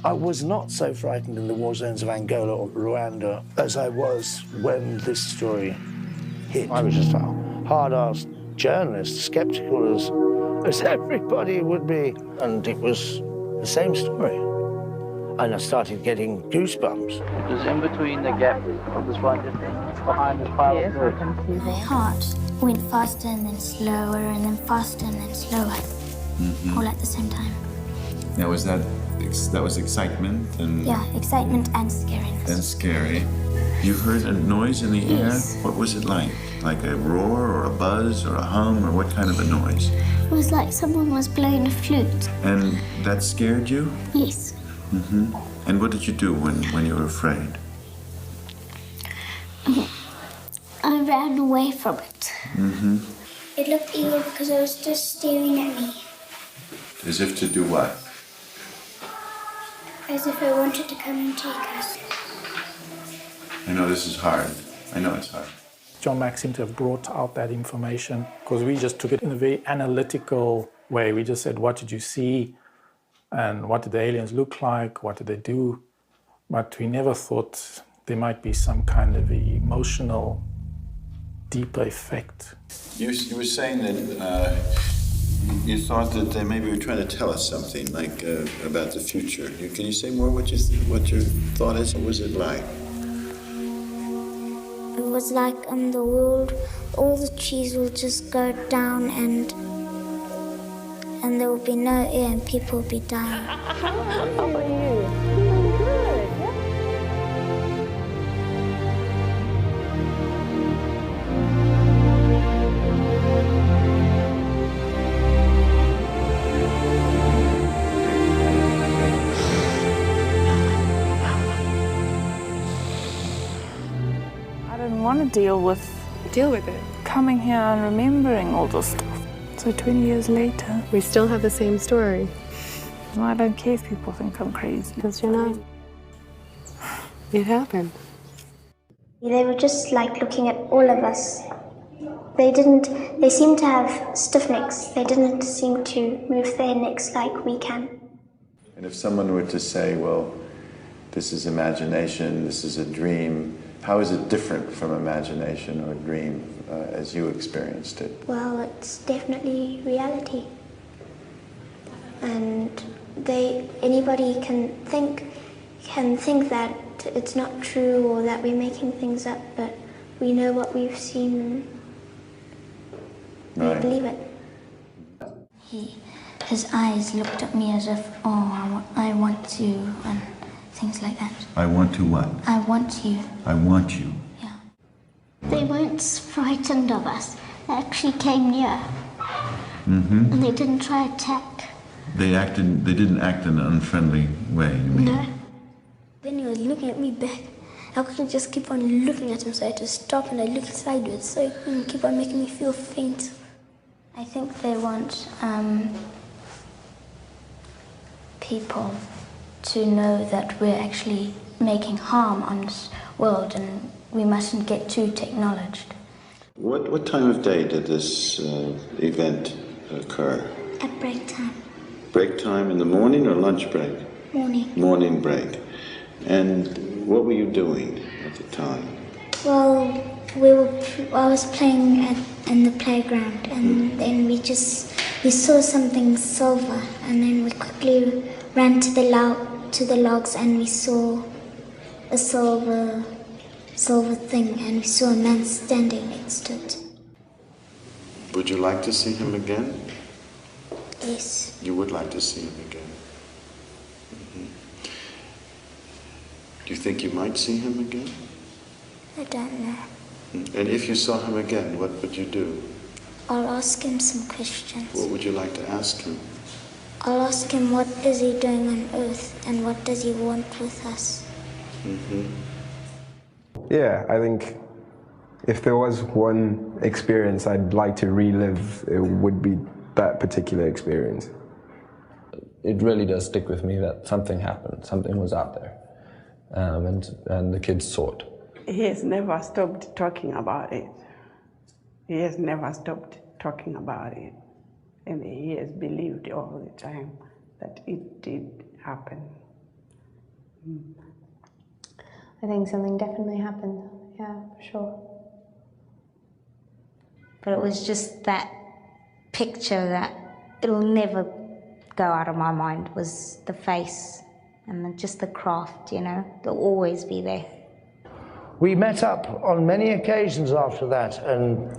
I was not so frightened in the war zones of Angola or Rwanda as I was when this story hit. I was just a hard-ass journalist, skeptical as everybody would be. And it was the same story. And I started getting goosebumps. It was in between the gap of this one distance, behind this pile of dirt. My heart went faster and then slower and then faster and then slower, all at the same time. Now, that was excitement and... Yeah, excitement and scariness. And scary. You heard a noise in the air? What was it like? Like a roar or a buzz or a hum or what kind of a noise? It was like someone was blowing a flute. And that scared you? Yes. And what did you do when you were afraid? I ran away from it. It looked evil because it was just staring at me. As if to do what? As if it wanted to come and take us. I know this is hard. I know it's hard. John Mack seemed to have brought out that information because we just took it in a very analytical way. We just said, what did you see? And what did the aliens look like? What did they do? But we never thought there might be some kind of emotional, deeper effect. You were saying that you thought that they maybe were trying to tell us something, like about the future. Can you say more what your thought is? What was it like? It was like in the world, all the trees will just go down and there will be no air and people will be dying. How about you? I didn't want to deal with it. Coming here and remembering all this stuff. So 20 years later, We still have the same story. I don't care if people think I'm crazy. Because you're not. It happened. They were just like looking at all of us. They seemed to have stiff necks. They didn't seem to move their necks like we can. And if someone were to say, well, this is imagination, this is a dream, how is it different from imagination or dream as you experienced it? Well, it's definitely reality. And anybody can think that it's not true or that we're making things up, but we know what we've seen and we believe it. His eyes looked at me as if, I want to, and things like that. I want to what? I want you. I want you. Yeah. They weren't frightened of us. They actually came near. And they didn't try to attack. They didn't act in an unfriendly way, you mean? No. Then he was looking at me back. I couldn't just keep on looking at him, so I had to stop and I looked sideways, so he couldn't keep on making me feel faint. I think they want people to know that we're actually making harm on this world and we mustn't get too technologized. What time of day did this event occur? At break time. Break time in the morning or lunch break? Morning. Morning break. And what were you doing at the time? Well, I was playing in the playground, and then we saw something silver, and then we quickly ran to the logs, and we saw a silver thing, and we saw a man standing next to it. Would you like to see him again? Yes. You would like to see him again. Do you think you might see him again? I don't know. And if you saw him again, what would you do? I'll ask him some questions. What would you like to ask him? I'll ask him what is he doing on Earth and what does he want with us. Yeah, I think if there was one experience I'd like to relive, it would be that particular experience. It really does stick with me that something happened, something was out there, and the kids saw it. He has never stopped talking about it. He has never stopped talking about it. And he has believed all the time that it did happen. I think something definitely happened. Yeah, for sure. But it was just that picture that it'll never go out of my mind, was the face and just the craft, you know, they'll always be there. We met up on many occasions after that and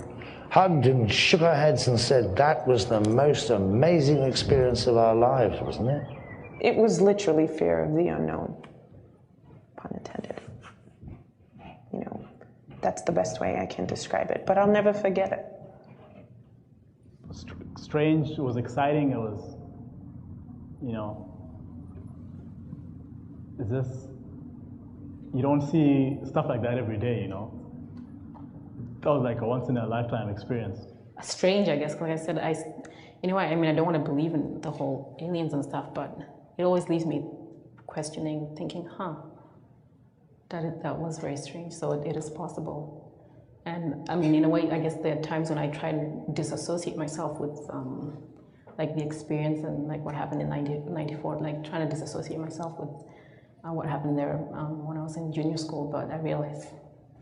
hugged and shook our heads and said that was the most amazing experience of our lives, wasn't it? It was literally fear of the unknown, pun intended. You know, that's the best way I can describe it, but I'll never forget it. Strange, it was exciting, it was, you know, is this, you don't see stuff like that every day, you know. That was like a once-in-a-lifetime experience. Strange, I guess, like I said, you know, I mean, I don't want to believe in the whole aliens and stuff, but it always leaves me questioning, thinking, that was very strange, so it is possible. And I mean, in a way, I guess there are times when I try and disassociate myself with like the experience and like what happened in 94, like trying to disassociate myself with what happened there when I was in junior school, but I realize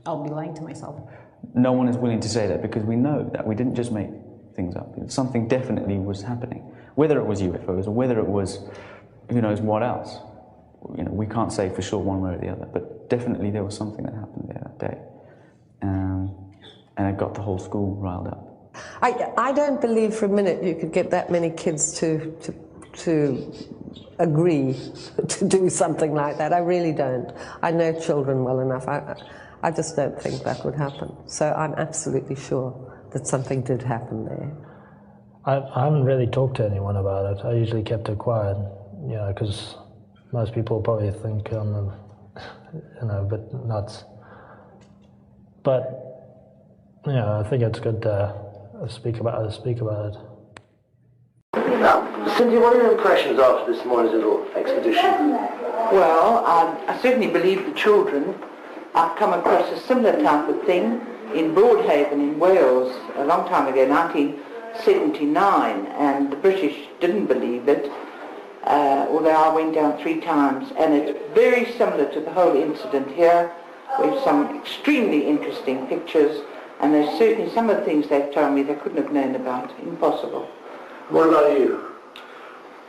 I'll be lying to myself. No one is willing to say that because we know that we didn't just make things up. Something definitely was happening. Whether it was UFOs or whether it was, who knows what else. You know, we can't say for sure one way or the other, but definitely there was something that happened there that day. And it got the whole school riled up. I don't believe for a minute you could get that many kids to agree to do something like that. I really don't. I know children well enough. I just don't think that would happen. So I'm absolutely sure that something did happen there. I haven't really talked to anyone about it. I usually kept it quiet, you know, because most people probably think I'm, you know, a bit nuts. But, you know, I think it's good to speak about it. Now, Cynthia, what are your impressions after this morning's little expedition? Well, I certainly believe the children. I've come across a similar type of thing in Broadhaven in Wales a long time ago, 1979, and the British didn't believe it, although I went down 3 times, and it's very similar to the whole incident here. We have some extremely interesting pictures, and there's certainly some of the things they've told me they couldn't have known about. Impossible. What about you?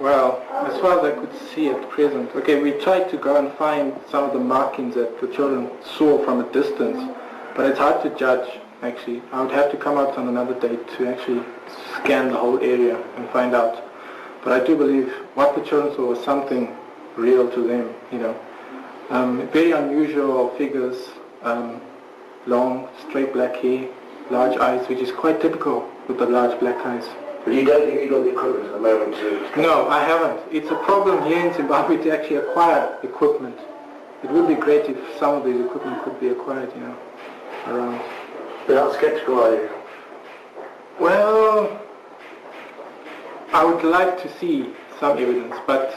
Well, as far as I could see at present, okay, we tried to go and find some of the markings that the children saw from a distance, but it's hard to judge, actually. I would have to come out on another day to actually scan the whole area and find out. But I do believe what the children saw was something real to them, you know. Very unusual figures, long, straight black hair, large eyes, which is quite typical with the large black eyes. But you don't think you got the equipment at the moment to... No, I haven't. It's a problem here in Zimbabwe to actually acquire equipment. It would be great if some of these equipment could be acquired, you know, around. You're not skeptical, are you? Well, I would like to see some evidence, but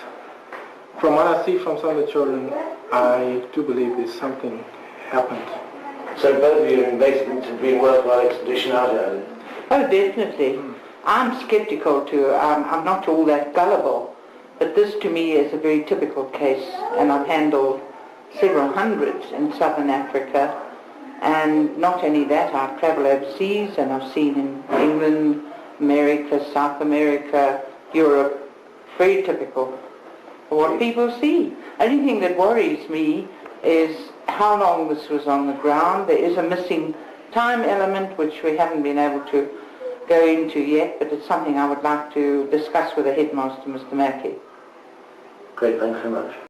from what I see from some of the children, I do believe there's something happened. So both of you are basically to be a worthwhile expedition out here? Oh, definitely. I'm skeptical too. I'm not all that gullible, but this to me is a very typical case, and I've handled several hundreds in southern Africa, and not only that, I've travelled overseas and I've seen in England, America, South America, Europe. Very typical for what people see. Only thing that worries me is how long this was on the ground. There is a missing time element which we haven't been able to go into yet, but it's something I would like to discuss with the headmaster, Mr. Mackey. Great, thanks very much.